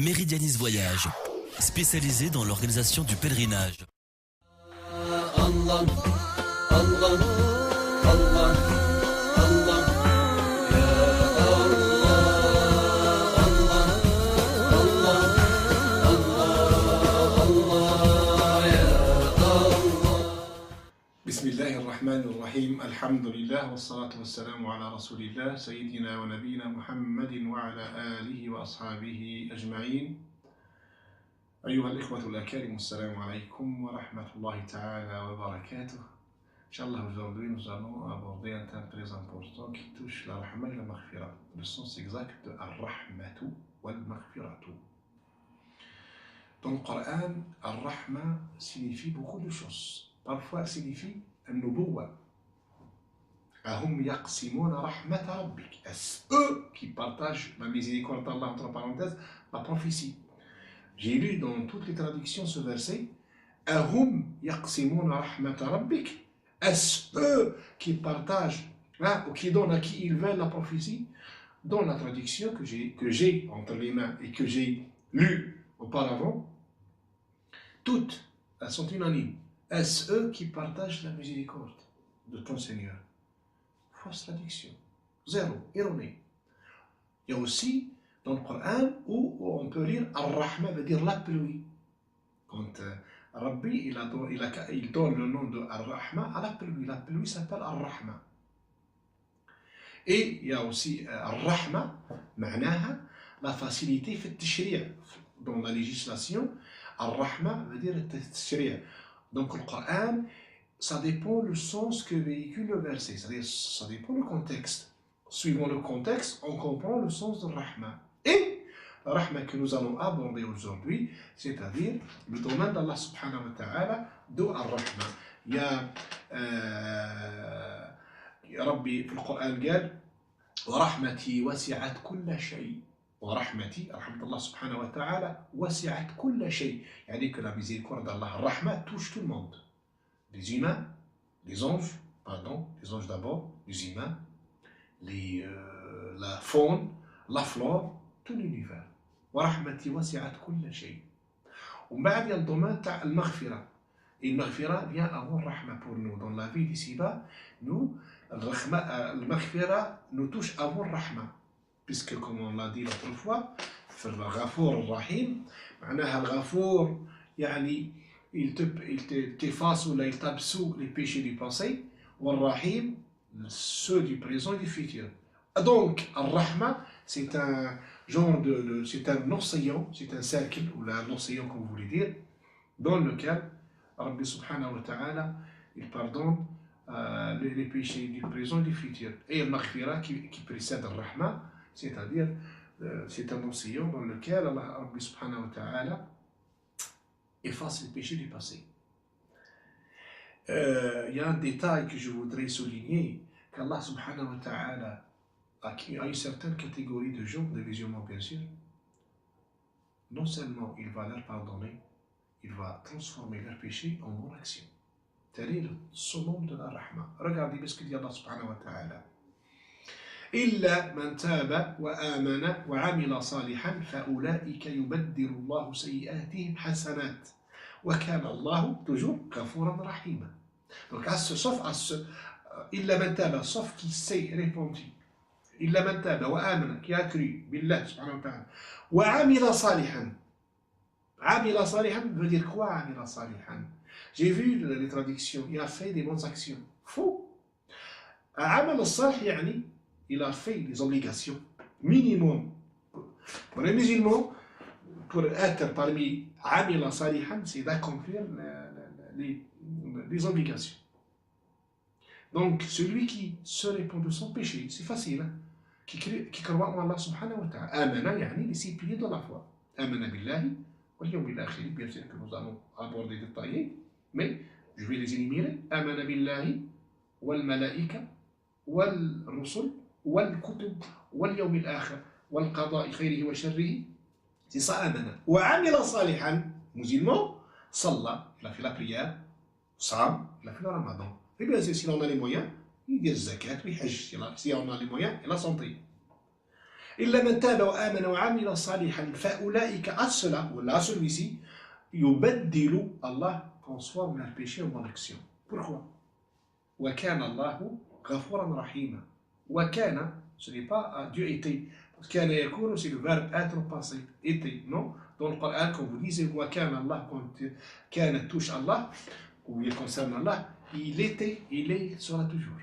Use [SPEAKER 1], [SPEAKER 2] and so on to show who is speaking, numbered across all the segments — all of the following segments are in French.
[SPEAKER 1] Meridianis Voyage, spécialisé dans l'organisation du pèlerinage.
[SPEAKER 2] Allah, Allah, Allah, Allah, Ya Allah, Allah, Allah, Allah, Allah, Ya Allah.
[SPEAKER 3] Bismillahirrahmanirrahim. Alhamdulillah, wassalatu wassalamu ala rasulillah, sayyidina wa nabina Muhammadin wa ala alihi wa ashabihi ajma'in. أيها الإخوة الأكارم السلام عليكم ورحمة الله تعالى وبركاته. Inch'Allah, aujourd'hui nous allons aborder un thème très important qui touche la rahma et la maghfira, le sens exact de ar-rahmatu wal maghfiratu. Dans le Coran, ar-rahma signifie beaucoup de choses. Parfois, signifie an-nubuwa. Ahum yaqsimuna rahmata rabbik. Est-ce eux qui partagent la miséricorde d'Allah, entre parenthèses, la prophétie? J'ai lu dans toutes les traductions ce verset, Ahum yaqsimuna rahmata rabbik. Est-ce eux qui partagent, ou qui donnent à qui ils veulent la prophétie? Dans la traduction que j'ai entre les mains et que j'ai lue auparavant, toutes elles sont unanimes. Est-ce eux qui partagent la miséricorde de ton Seigneur? Fausse traduction. Zéro, erroné. Il y a aussi dans le Coran où on peut lire Ar-Rahma veut dire la pluie. Quand Rabbi il donne le nom de Ar-Rahma à la pluie s'appelle Ar-Rahma. Et il y a aussi Ar-Rahma, معناها la facilité fait tashri'. Dans la législation, Ar-Rahma veut dire tashri'. Donc le Coran, ça dépend du sens que véhicule le verset, c'est-à-dire ça dépend du contexte. Suivant le contexte, on comprend le sens de Rahma. Et la Rahma que nous allons aborder aujourd'hui, c'est-à-dire le domaine d'Allah subhanahu wa ta'ala de Ar-Rahma. Il y a Rabbi في القرآن قال ورحمتي وسعت كل شيء. ورحمتي رحمة الله سبحانه وتعالى وسعت كل شيء. يعني que la miséricorde d'Allah, Rahma touche tout le monde. Les humains, les anges, les anges d'abord, les humains, la faune, la flore, tout l'univers. ورحمتي وسعت كل شيء. ومن بعد il y a le domaine تاع المغفرة. Et المغفرة vient avant Rahma pour nous. Dans la vie d'ici-bas, nous, المغفرة nous touche avant Rahma. Puisque comme on l'a dit l'autre fois, في الغفور الرحيم, معناها الغفور يعني il t'efface ou il t'absout les péchés du passé, والرحيم ceux du présent et du futur. Donc, Ar-Rahma, c'est un genre c'est un océan, c'est un cercle, ou un océan comme vous voulez dire, dans lequel Rabbi subhanahu wa ta'ala, il pardonne les péchés du présent et du futur. Et Al-Maghfira qui précède Ar-Rahma, c'est-à-dire c'est un océan dans lequel Rabbi subhanahu wa ta'ala efface les péchés du passé. Il y a un détail que je voudrais souligner, qu'Allah subhanahu wa ta'ala a une certaine catégorie de gens, de musulmans bien sûr, non seulement il va leur pardonner, il va transformer leurs péchés en bonne action. Tel est le summum de la rahma. Regardez ce que dit Allah subhanahu wa ta'ala. إلا من تاب وآمن وعمل صالحا فأولئك يبدل الله سيئاتهم حسنات وكان الله toujours غفورا رحيما. Donc إلا من تاب, sauf qui s'est répandu. إلا من تاب وآمن, qui a cru بالله سبحانه وتعالى وعمل صالحا. عمل صالحا veut dire quoi عمل صالحا? J'ai vu les traductions, il a fait des bonnes actions. Faux. عمل الصالح يعني il a fait des obligations minimum. Pour les musulmans, pour être parmi Amila Salihan, c'est d'accomplir les obligations. Donc, celui qui se répand de son péché, c'est facile, hein? qui croit en Allah subhanahu wa ta'ala. Amana, yani les 6 piliers de la foi. Amana billahi, wal yawmil akhir, bien sûr que nous allons aborder détailler, mais je vais les énumérer. Amana billahi, wal malaika, wal rusul, والكتب واليوم الآخر والقضاء خيره وشره, c'est ça amana. وعمل صالحا, musulman, صلى, il a fait la prière, صام, il a fait le ramadan. Et bien sûr, si on a les moyens, il dit zakat, il hajj, si on a les moyens et la santé. إلا من تاب وآمن وعمل صالحا فأولئك أصلا ولا celui-ci يبدل الله transforme leur péché en bonne action. Pourquoi? وكان الله غفورا رحيما. وكان, ce n'est pas Dieu était. كان يكون, c'est le verbe être passé. Était, non? Dans le Coran, quand vous lisez وكان الله, quand كان touche Allah, ou il concerne Allah, il était, il est, il sera toujours.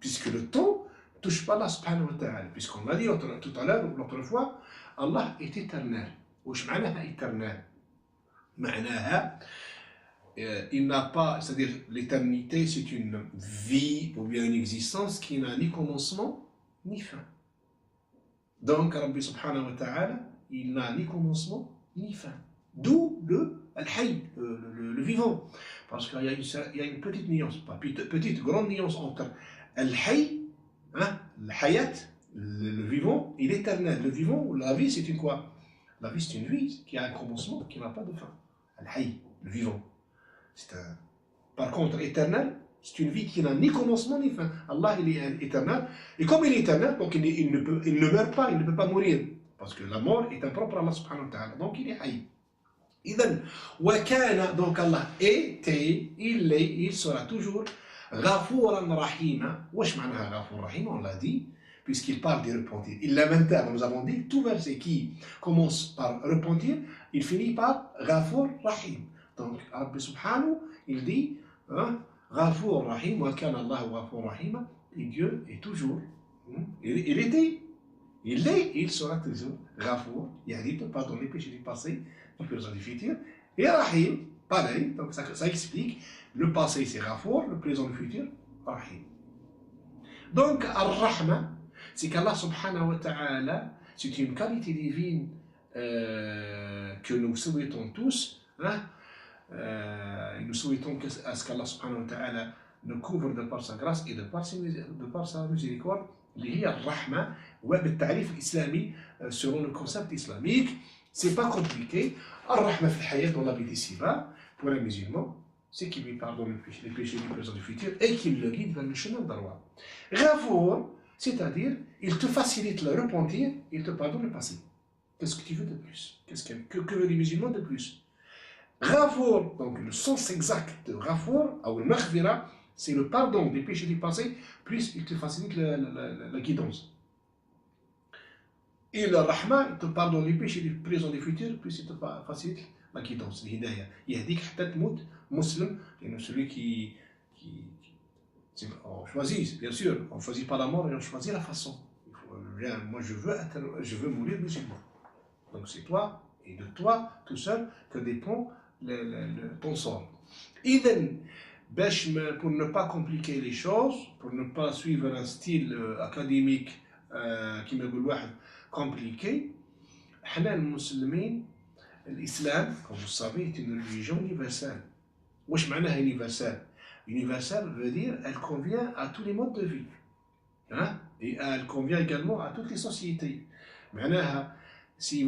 [SPEAKER 3] Puisque le temps ne touche pas Allah subhanahu wa ta'ala. Puisqu'on l'a dit tout à l'heure, l'autre fois, Allah est éternel. وش معناها éternel? معناها il n'a pas, c'est-à-dire l'éternité, c'est une vie ou bien une existence qui n'a ni commencement ni fin. Donc, Rabbi subhanahu wa ta'ala, il n'a ni commencement ni fin. D'où le al-hayy, le vivant. Parce qu'il y a une petite nuance, pas petite, grande nuance entre al-hayy, hein, le hayat, le vivant, et l'éternel. Le vivant, la vie, c'est une quoi? La vie, c'est une vie qui a un commencement, qui n'a pas de fin. Al-hayy, le vivant. Par contre, éternel, c'est une vie qui n'a ni commencement ni fin. Allah, il est éternel. Et comme il est éternel, donc il ne meurt pas, il ne peut pas mourir. Parce que la mort est impropre à Allah subhanahu wa ta'ala. Donc il est hayy. إذن وكان, donc Allah était, il est, il sera toujours غفورا رحيما. وش معناها غفور رحيم? On l'a dit, puisqu'il parle de repentir. Il l'a même terme, nous avons dit, tout verset qui commence par repentir, il finit par غفور رحيم. Donc Rabbi subhanahu, il dit غفور رحيم وكان الله غفور رحيما. Et Dieu est toujours, il était, il est, il sera toujours غفور, يعني peut pardonner les péchés du passé, du présent, du futur. Et Rahim, pareil, donc ça explique, le passé c'est Ghafour, le présent, le futur, Rahim. Donc, Ar-Rahma, c'est qu'Allah subhanahu wa ta'ala, c'est une qualité divine que nous souhaitons tous, hein, nous souhaitons à ce qu'Allah subhanahu wa ta'ala nous couvre de par sa grâce et de par sa miséricorde, اللي هي الرحمة وبالتعريف الإسلامي selon le concept islamique. C'est pas compliqué. Ar-Rahma fi al-hayat, dans la vie d'ici-bas, pour un musulman, c'est qu'il lui pardonne les péchés du présent et du futur et qu'il le guide vers le chemin droit. Ghafour, c'est-à-dire, il te facilite le repentir, il te pardonne le passé. Qu'est-ce que tu veux de plus? Que veulent les musulmans de plus? Ghafour, donc le sens exact de Ghafour, ou al-Maghfira, c'est le pardon des péchés du passé, plus il te facilite la guidance. Et le Rahma, il te pardonne les péchés du présent et du futur, plus il te facilite la guidance, l'hidayah. Yahdik hatta tmout muslim, celui qui on choisit, bien sûr, on ne choisit pas la mort, mais on choisit la façon. Moi, je veux mourir musulman. Donc c'est toi, et de toi, tout seul, que dépend ton sort. Idem, pour ne pas compliquer les choses, pour ne pas suivre un style académique qui me veut compliqué, l'islam, comme vous savez, est une religion universelle. Wesh معناها universelle? Universelle veut dire elle convient à tous les modes de vie. Hein? Et elle convient également à toutes les sociétés. معناها si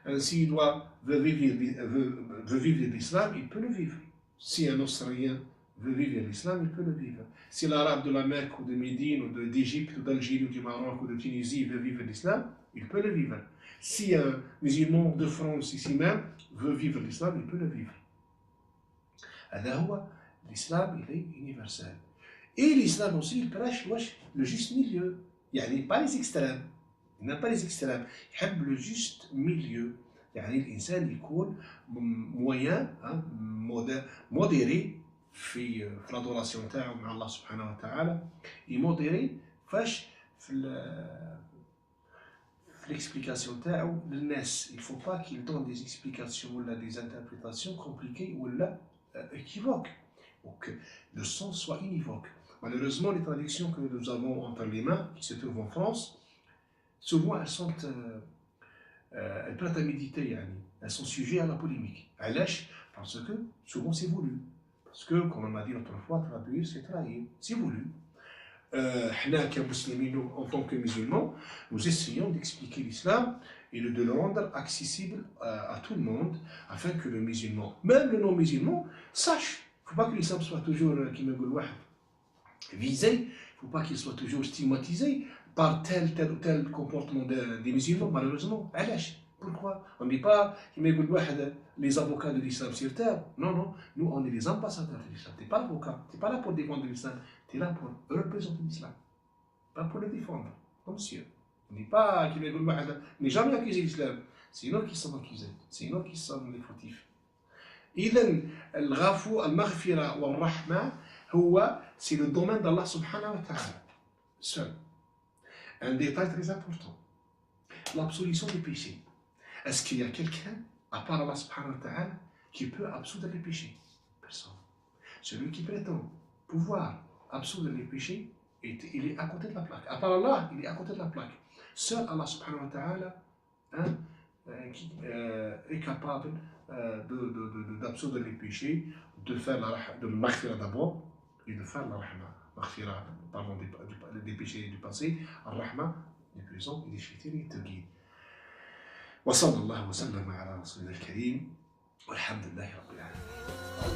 [SPEAKER 3] un Suédois veut vivre l'islam, il peut le vivre. Si un Australien veut vivre l'islam, il peut le vivre. Si l'arabe de la Mecque ou de Médine ou d'Égypte ou d'Algérie ou du Maroc ou de Tunisie veut vivre l'islam, il peut le vivre. Si un musulman de France ici même veut vivre l'islam, il peut le vivre. L'islam, il est universel. Et l'islam aussi, il prêche le juste milieu. Il n'y a pas les extrêmes. Il n'a pas les extrêmes. Il aime le juste milieu. يعني الإنسان يكون moyen, modéré في l'adoration تاعو مع الله سبحانه وتعالى et modéré في l'explication تاعو للناس. Il ne faut pas qu'il donne des explications ou des interprétations compliquées ou équivoques, ou que le sens soit univoque. Malheureusement, les traductions que nous avons entre les mains, qui se trouvent en France, souvent elles sont elles prêtent à méditer, elles sont sujets à la polémique. Parce que souvent c'est voulu. Parce que, comme on a dit l'autre fois, traduire c'est trahir. C'est voulu. En tant que musulmans, nous essayons d'expliquer l'islam et de le rendre accessible à tout le monde, afin que le musulman, même le non-musulman, sache. Il ne faut pas que l'islam soit toujours visé, il ne faut pas qu'il soit toujours stigmatisé, par tel ou tel comportement des musulmans, malheureusement. Pourquoi? On n'est pas les avocats de l'islam sur terre. Non, non. Nous, on est les ambassadeurs de l'islam. Tu n'es pas l'avocat. Tu n'es pas là pour défendre l'islam. Tu es là pour représenter l'islam. Pas pour le défendre. Non, monsieur. On n'est pas. On n'est jamais accusé l'islam. C'est nous qui sommes accusés. C'est nous qui sommes les fautifs. إذن الغفو المغفرة والرحمة c'est le domaine d'Allah subhanahu wa ta'ala. Seul. Un détail très important. L'absolution des péchés. Est-ce qu'il y a quelqu'un, à part Allah subhanahu wa ta'ala, qui peut absoudre les péchés? Personne. Celui qui prétend pouvoir absoudre les péchés, il est à côté de la plaque. À part Allah, il est à côté de la plaque. Seul Allah subhanahu wa ta'ala est capable d'absoudre les péchés, de faire de maghfira d'abord, et de faire la rahma. Maghfira, pardon, des péchés du passé, al-rahma, du présent et des shaitan et te guide. وصلى الله وسلم على رسولنا الكريم والحمد لله رب العالمين.